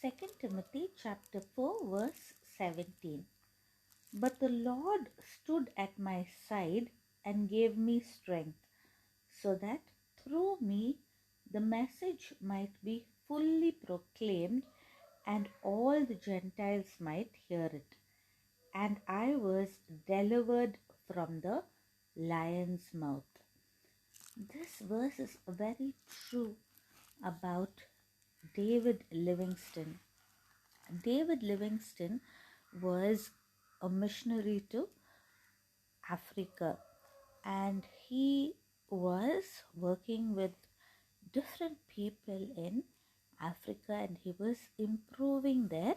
2 Timothy chapter 4 verse 17. But the Lord stood at my side and gave me strength, so that through me the message might be fully proclaimed and all the Gentiles might hear it. And I was delivered from the lion's mouth. This verse is very true about David Livingston. David Livingston was a missionary to Africa, and he was working with different people in Africa, and he was improving their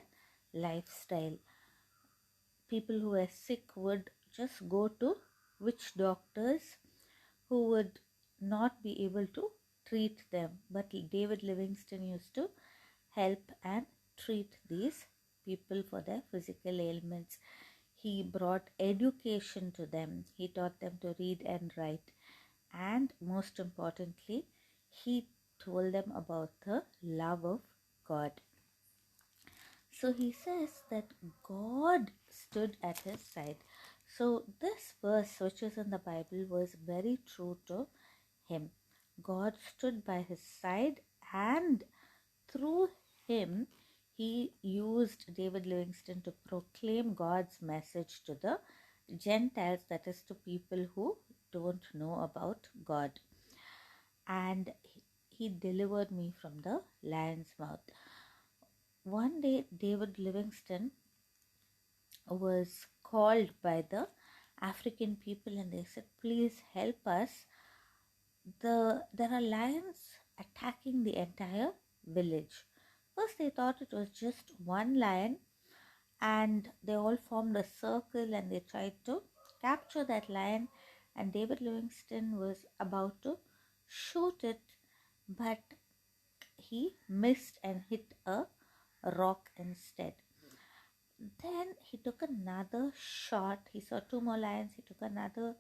lifestyle. People who were sick would just go to witch doctors who would not be able to treat them, but David Livingston used to help and treat these people for their physical ailments. He brought education to them. He taught them to read and write. And most importantly, he told them about the love of God. So he says that God stood at his side. So this verse, which is in the Bible, was very true to him. God stood by his side, and through him, he used David Livingston to proclaim God's message to the Gentiles, that is, to people who don't know about God. And he delivered me from the lion's mouth. One day, David Livingston was called by the African people, and they said, please help us. There are lions attacking the entire village. First they thought it was just one lion, and they all formed a circle and they tried to capture that lion, and David Livingston was about to shoot it, but he missed and hit a rock instead. Then he took another shot. He saw two more lions. He took another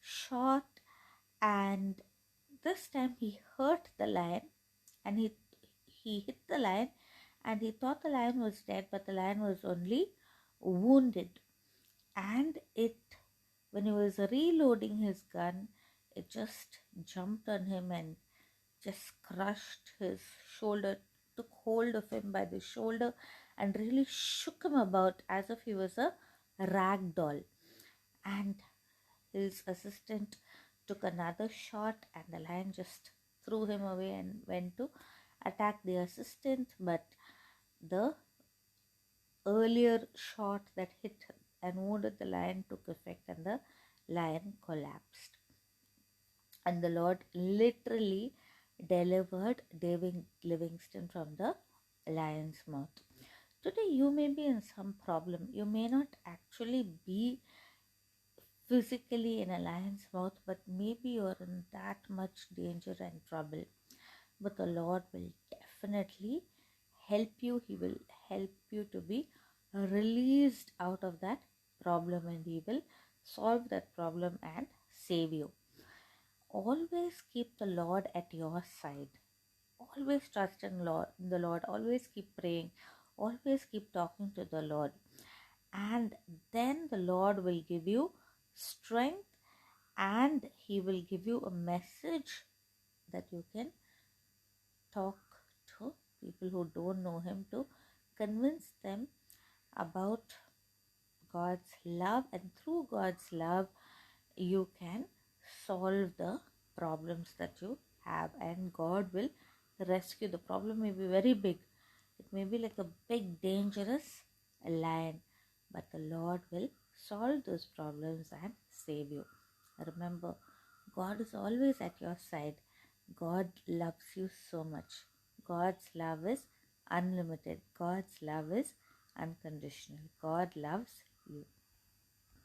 shot, and this time he hurt the lion, and he hit the lion, and he thought the lion was dead, but the lion was only wounded. And when he was reloading his gun, it just jumped on him and just crushed his shoulder, took hold of him by the shoulder and really shook him about as if he was a rag doll. And his assistant took another shot, and the lion just threw him away and went to attack the assistant, but the earlier shot that hit and wounded the lion took effect, and the lion collapsed. And the Lord literally delivered David Livingston from the lion's mouth. Today you may be in some problem. You may not actually be physically in a lion's mouth, but maybe you're in that much danger and trouble. But the Lord will definitely help you. He will help you to be released out of that problem, and He will solve that problem and save you. Always keep the Lord at your side. Always trust in the Lord. Always keep praying. Always keep talking to the Lord. And then the Lord will give you strength, and He will give you a message that you can talk to people who don't know Him, to convince them about God's love, and through God's love you can solve the problems that you have, and God will rescue. The problem may be very big. It may be like a big dangerous lion, but the Lord will solve those problems and save you. Remember, God is always at your side. God loves you so much. God's love is unlimited. God's love is unconditional. God loves you.